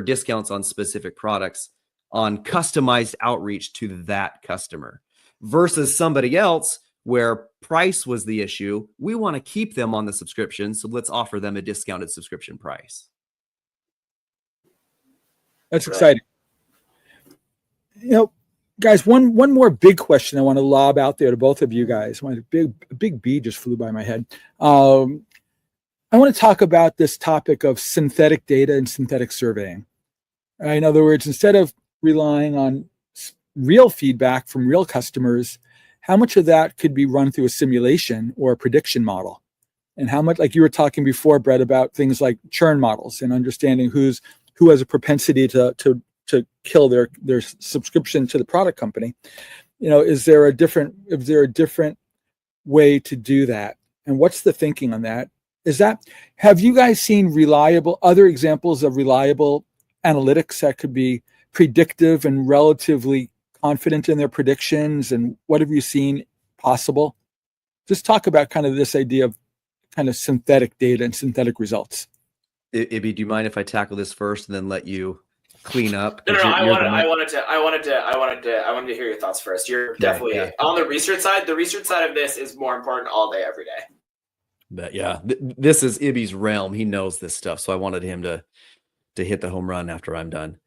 discounts on specific products, on customized outreach to that customer, versus somebody else where price was the issue. We want to keep them on the subscription, so let's offer them a discounted subscription price. That's exciting. Guys, one more big question I want to lob out there to both of you guys. A big bee just flew by my head. I want to talk about this topic of synthetic data and synthetic surveying. In other words, instead of relying on real feedback from real customers, how much of that could be run through a simulation or a prediction model? And how much, like you were talking before, Bret, about things like churn models and understanding who has a propensity to kill their subscription to the product company. Is there a different way to do that? And what's the thinking on that? Have you guys seen other examples of reliable analytics that could be predictive and relatively confident in their predictions? And what have you seen possible? Just talk about kind of this idea of kind of synthetic data and synthetic results. Ibby, do you mind if I tackle this first and then let you clean up? No, I wanted to hear your thoughts first. You're definitely on the research side. The research side of this is more important all day, every day. But yeah, this is Ibby's realm. He knows this stuff, so I wanted him to hit the home run after I'm done.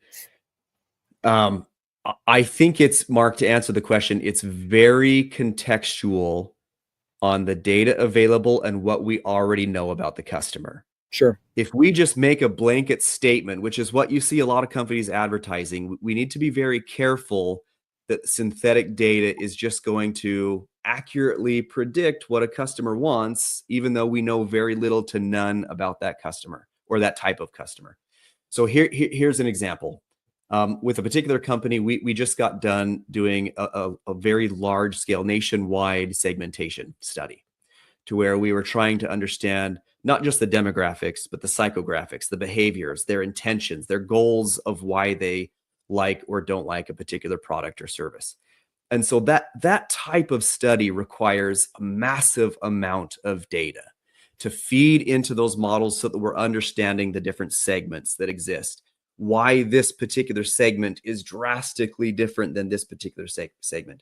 I think it's, Mark, to answer the question, it's very contextual on the data available and what we already know about the customer. Sure. If we just make a blanket statement, which is what you see a lot of companies advertising, we need to be very careful that synthetic data is just going to accurately predict what a customer wants, even though we know very little to none about that customer or that type of customer. So here's an example. With a particular company, we just got done doing a very large scale nationwide segmentation study, to where we were trying to understand not just the demographics, but the psychographics, the behaviors, their intentions, their goals of why they like or don't like a particular product or service. And so that type of study requires a massive amount of data to feed into those models so that we're understanding the different segments that exist, why this particular segment is drastically different than this particular segment.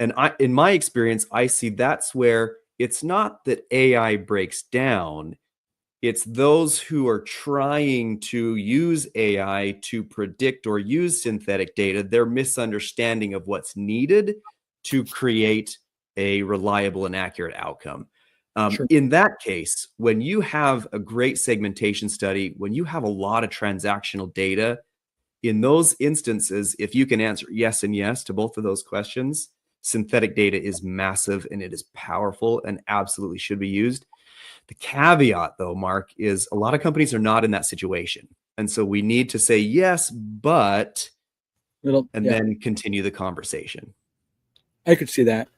And in my experience, I see that's where it's not that AI breaks down. It's those who are trying to use AI to predict or use synthetic data, their misunderstanding of what's needed to create a reliable and accurate outcome. Sure. In that case, when you have a great segmentation study, when you have a lot of transactional data, in those instances, if you can answer yes and yes to both of those questions, synthetic data is massive and it is powerful and absolutely should be used. The caveat, though, Mark, is a lot of companies are not in that situation. And so we need to say yes, but, then continue the conversation. I could see that.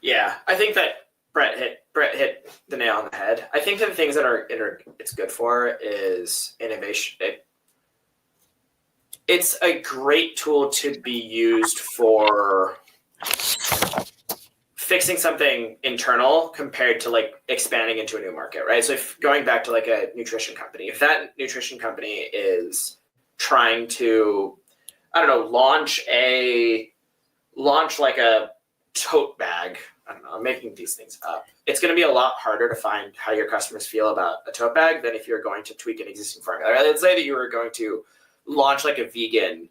Yeah, I think that Bret hit the nail on the head. I think that the things that it's good for is innovation. It's a great tool to be used for fixing something internal compared to like expanding into a new market, right? So if going back to like a nutrition company, if that nutrition company is trying to, I don't know, launch like a tote bag, I don't know, I'm making these things up. It's going to be a lot harder to find how your customers feel about a tote bag than if you're going to tweak an existing formula. Right? Let's say that you were going to launch like a vegan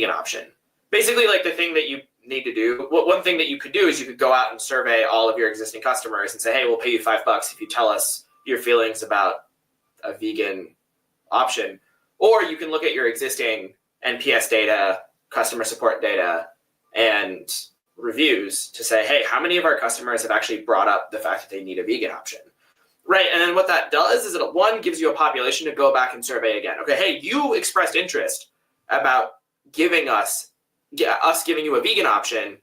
option. Basically, like the thing that you need to do, one thing that you could do is you could go out and survey all of your existing customers and say, hey, we'll pay you $5 if you tell us your feelings about a vegan option. Or you can look at your existing NPS data, customer support data, and reviews to say, hey, how many of our customers have actually brought up the fact that they need a vegan option? Right. And then what that does is it, one, gives you a population to go back and survey again. Okay, hey, you expressed interest about giving giving you a vegan option.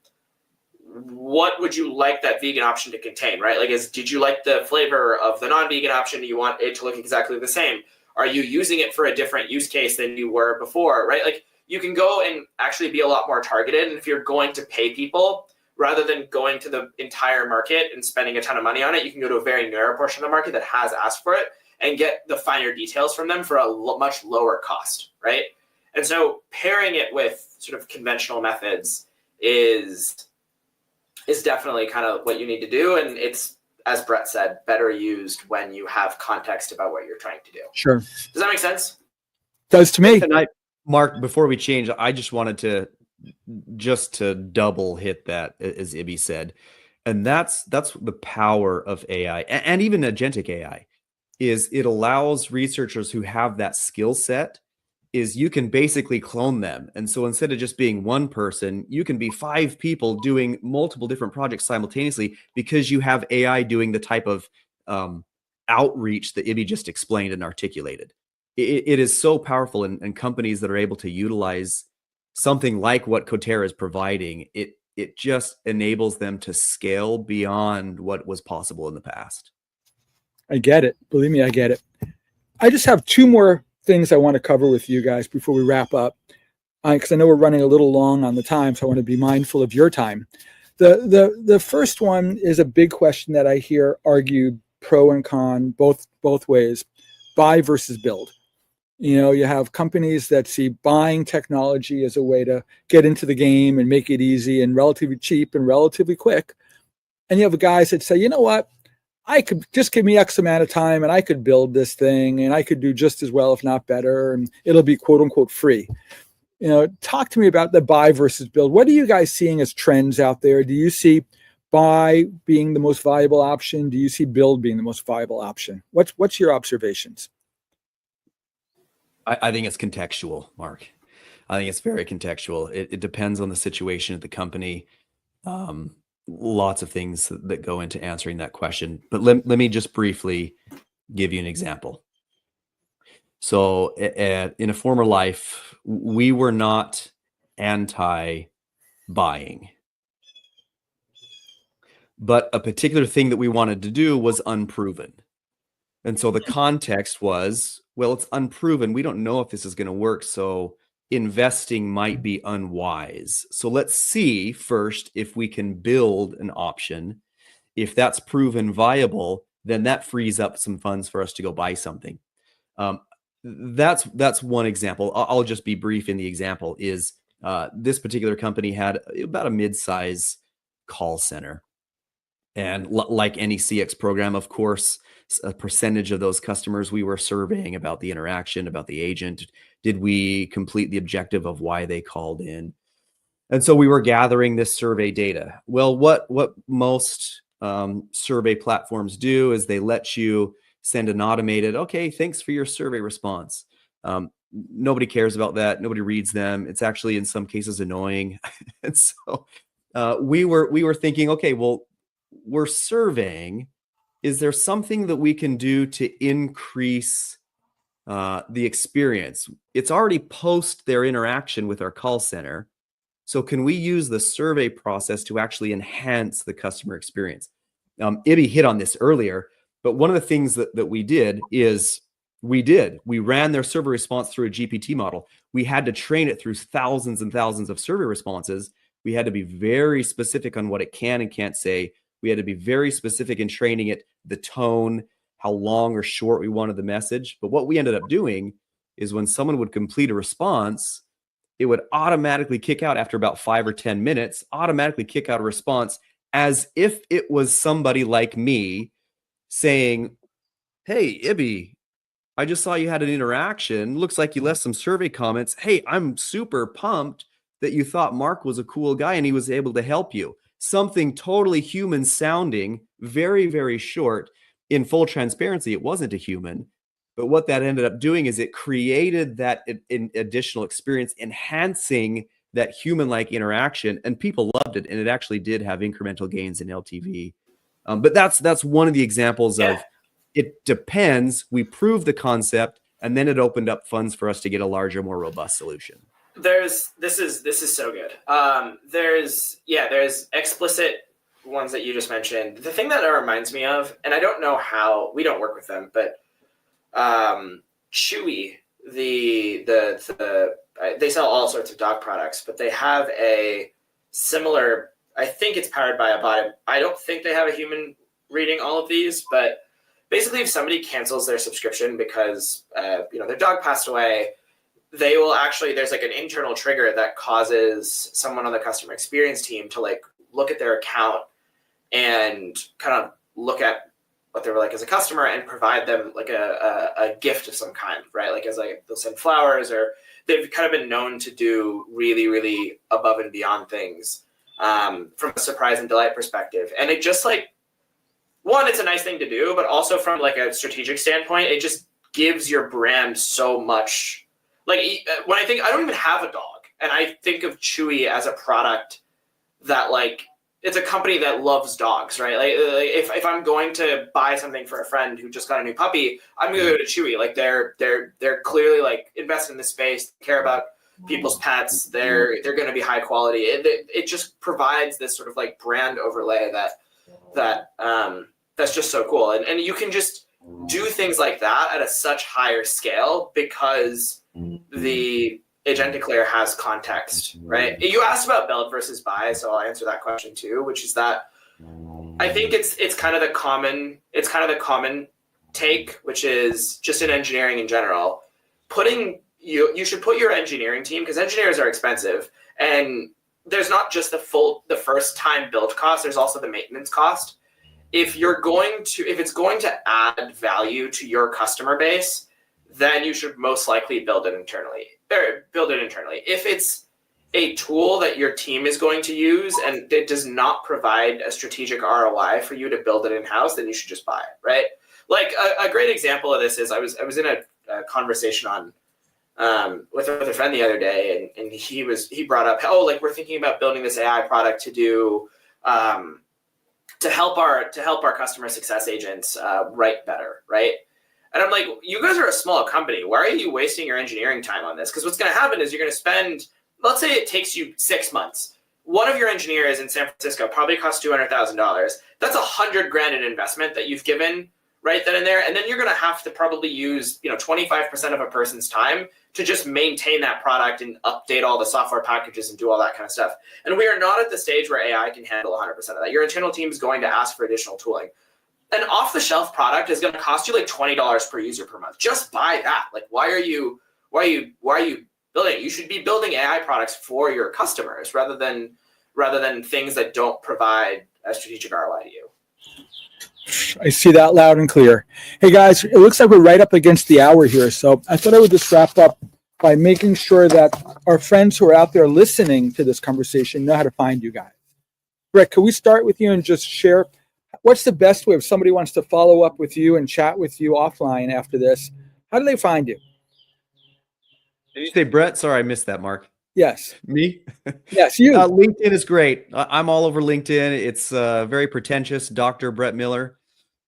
What would you like that vegan option to contain, right? Like, did you like the flavor of the non-vegan option? Do you want it to look exactly the same? Are you using it for a different use case than you were before, right? Like, you can go and actually be a lot more targeted. And if you're going to pay people, rather than going to the entire market and spending a ton of money on it, you can go to a very narrow portion of the market that has asked for it and get the finer details from them for a much lower cost, right? And so pairing it with sort of conventional methods is definitely kind of what you need to do. And it's, as Bret said, better used when you have context about what you're trying to do. Sure. Does that make sense? Does to me. And Mark, before we change, I just wanted to double hit that, as Ibby said. And that's the power of AI and even agentic AI is it allows researchers who have that skill set is you can basically clone them. And so instead of just being one person, you can be 5 people doing multiple different projects simultaneously because you have AI doing the type of outreach that Ibby just explained and articulated. It is so powerful, and companies that are able to utilize something like what Cotera is providing, it just enables them to scale beyond what was possible in the past. I get it. Believe me, I get it. I just have 2 more things I want to cover with you guys before we wrap up, because I know we're running a little long on the time, so I want to be mindful of your time. The first one is a big question that I hear argued pro and con both ways: buy versus build. You know, you have companies that see buying technology as a way to get into the game and make it easy and relatively cheap and relatively quick. And you have guys that say, you know what, I could just give me X amount of time and I could build this thing and I could do just as well, if not better, and it'll be quote unquote free. Talk to me about the buy versus build. What are you guys seeing as trends out there? Do you see buy being the most viable option? Do you see build being the most viable option? What's your observations? I think it's contextual, Mark. I think it's very contextual. It depends on the situation at the company. Lots of things that go into answering that question. But let me just briefly give you an example. So in a former life, we were not anti-buying. But a particular thing that we wanted to do was unproven. And so the context was, well, it's unproven. We don't know if this is going to work. So investing might be unwise. So let's see first if we can build an option. If that's proven viable, then that frees up some funds for us to go buy something. That's one example. I'll just be brief in the example is this particular company had about a mid-size call center. And like any CX program, of course, a percentage of those customers we were surveying about the interaction, about the agent. Did we complete the objective of why they called in? And so we were gathering this survey data. Well, what most survey platforms do is they let you send an automated, okay, thanks for your survey response. Nobody cares about that. Nobody reads them. It's actually in some cases annoying. And so we were thinking, okay, well, we're surveying. Is there something that we can do to increase the experience? It's already post their interaction with our call center. So can we use the survey process to actually enhance the customer experience? Ibby hit on this earlier, but one of the things that we did is we ran their survey response through a GPT model. We had to train it through thousands and thousands of survey responses. We had to be very specific on what it can and can't say. We had to be very specific in training it, the tone, how long or short we wanted the message. But what we ended up doing is when someone would complete a response, it would automatically kick out after about 5 or 10 minutes, automatically kick out a response as if it was somebody like me saying, hey, Ibby, I just saw you had an interaction. Looks like you left some survey comments. Hey, I'm super pumped that you thought Mark was a cool guy and he was able to help you. Something totally human sounding, very, very short. In full transparency, it wasn't a human. But what that ended up doing is it created that additional experience, enhancing that human-like interaction, and people loved it. And it actually did have incremental gains in LTV. But that's one of the examples of it depends. We proved the concept, and then it opened up funds for us to get a larger, more robust solution. This is so good. There's explicit ones that you just mentioned. The thing that reminds me of, and I don't know how, we don't work with them, but Chewy, they sell all sorts of dog products, but they have a similar, I think it's powered by a bot. I don't think they have a human reading all of these, but basically if somebody cancels their subscription because their dog passed away, they will actually, there's like an internal trigger that causes someone on the customer experience team to like look at their account and kind of look at what they were like as a customer and provide them like a gift of some kind, right? Like as like they'll send flowers, or they've kind of been known to do really, really above and beyond things from a surprise and delight perspective. And it just like, one, it's a nice thing to do, but also from like a strategic standpoint, it just gives your brand so much. Like when I think, I don't even have a dog, and I think of Chewy as a product that like, it's a company that loves dogs, right? Like if I'm going to buy something for a friend who just got a new puppy, I'm going to go to Chewy. Like they're clearly like invested in this space, care about people's pets. They're going to be high quality. It just provides this sort of like brand overlay that's just so cool. And you can just do things like that at a such higher scale because the agentic layer has context, right? You asked about build versus buy, so I'll answer that question too, which is that I think it's kind of the common take, which is just in engineering in general, you should put your engineering team, because engineers are expensive, and there's not just the first time build cost, there's also the maintenance cost. if it's going to add value to your customer base, then you should most likely build it internally. If it's a tool that your team is going to use and it does not provide a strategic ROI for you to build it in-house, then you should just buy it, right? Like a great example of this is I was in a conversation with a friend the other day, and he brought up, oh, like we're thinking about building this AI product to do to help our customer success agents write better, right? And I'm like, you guys are a small company. Why are you wasting your engineering time on this? Because what's going to happen is you're going to spend, let's say it takes you 6 months. One of your engineers in San Francisco probably costs $200,000. That's $100,000 in investment that you've given right then and there. And then you're going to have to probably use 25% of a person's time to just maintain that product and update all the software packages and do all that kind of stuff. And we are not at the stage where AI can handle 100% of that. Your internal team is going to ask for additional tooling. An off-the-shelf product is going to cost you like $20 per user per month. Just buy that. Like, why are you building it? You should be building AI products for your customers rather than things that don't provide a strategic ROI to you. I see that loud and clear. Hey guys, it looks like we're right up against the hour here. So I thought I would just wrap up by making sure that our friends who are out there listening to this conversation know how to find you guys. Bret, can we start with you and just share what's the best way if somebody wants to follow up with you and chat with you offline after this? How do they find you? Did you say Bret? Sorry, I missed that, Mark. Yes. Me? Yes, you. LinkedIn is great. I'm all over LinkedIn. It's very pretentious. Dr. Bret Miller.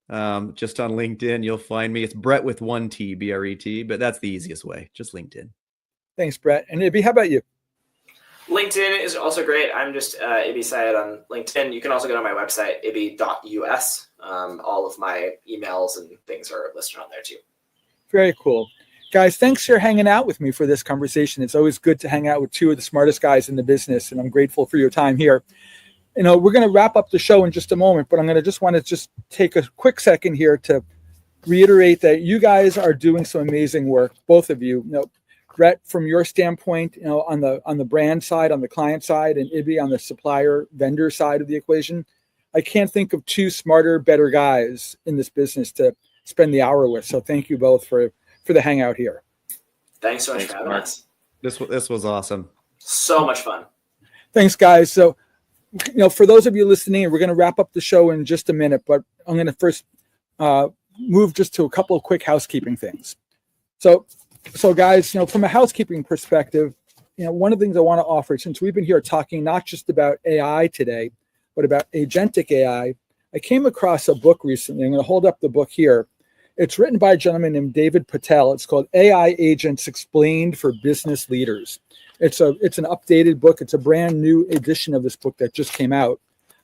Just on LinkedIn, you'll find me. It's Bret with one T, B-R-E-T, but that's the easiest way. Just LinkedIn. Thanks, Bret. And Ibby, how about you? LinkedIn is also great. I'm just Ibby Syed on LinkedIn. You can also go to my website, ibby.us. All of my emails and things are listed on there too. Very cool. Guys, thanks for hanging out with me for this conversation. It's always good to hang out with two of the smartest guys in the business, and I'm grateful for your time here. We're going to wrap up the show in just a moment, but I'm going to want to take a quick second here to reiterate that you guys are doing some amazing work, both of you. Bret, from your standpoint, on the brand side, on the client side, and Ibby on the supplier vendor side of the equation. I can't think of two smarter, better guys in this business to spend the hour with. So thank you both for the hangout here. Thanks so much for having us. This was awesome. So much fun. Thanks, guys. So, for those of you listening, we're going to wrap up the show in just a minute, but I'm going to first move just to a couple of quick housekeeping things. So guys, from a housekeeping perspective, one of the things I want to offer, since we've been here talking not just about AI today, but about agentic AI, I came across a book recently. I'm going to hold up the book here. It's written by a gentleman named David Patel. It's called AI Agents Explained for Business Leaders. It's an updated book. It's a brand new edition of this book that just came out.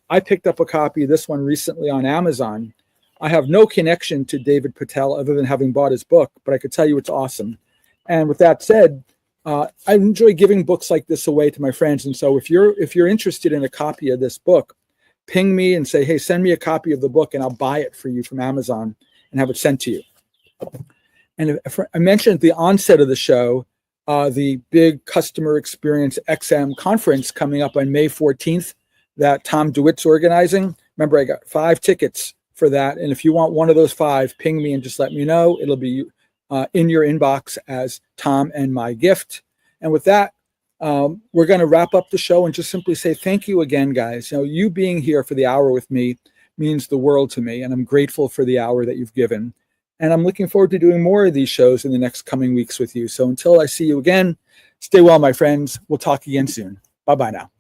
I picked up a copy of this one recently on Amazon. I have no connection to David Patel other than having bought his book, but I could tell you it's awesome. And with that said, I enjoy giving books like this away to my friends. And so if you're interested in a copy of this book, ping me and say, hey, send me a copy of the book and I'll buy it for you from Amazon and have it sent to you. And I mentioned at the onset of the show, the big Customer Experience XM conference coming up on May 14th that Tom DeWitt's organizing. Remember, I got 5 tickets for that. And if you want one of those 5, ping me and just let me know. It'll be in your inbox as Tom and my gift. And with that, we're going to wrap up the show and just simply say thank you again, guys. You being here for the hour with me means the world to me, and I'm grateful for the hour that you've given. And I'm looking forward to doing more of these shows in the next coming weeks with you. So until I see you again, stay well, my friends. We'll talk again soon. Bye-bye now.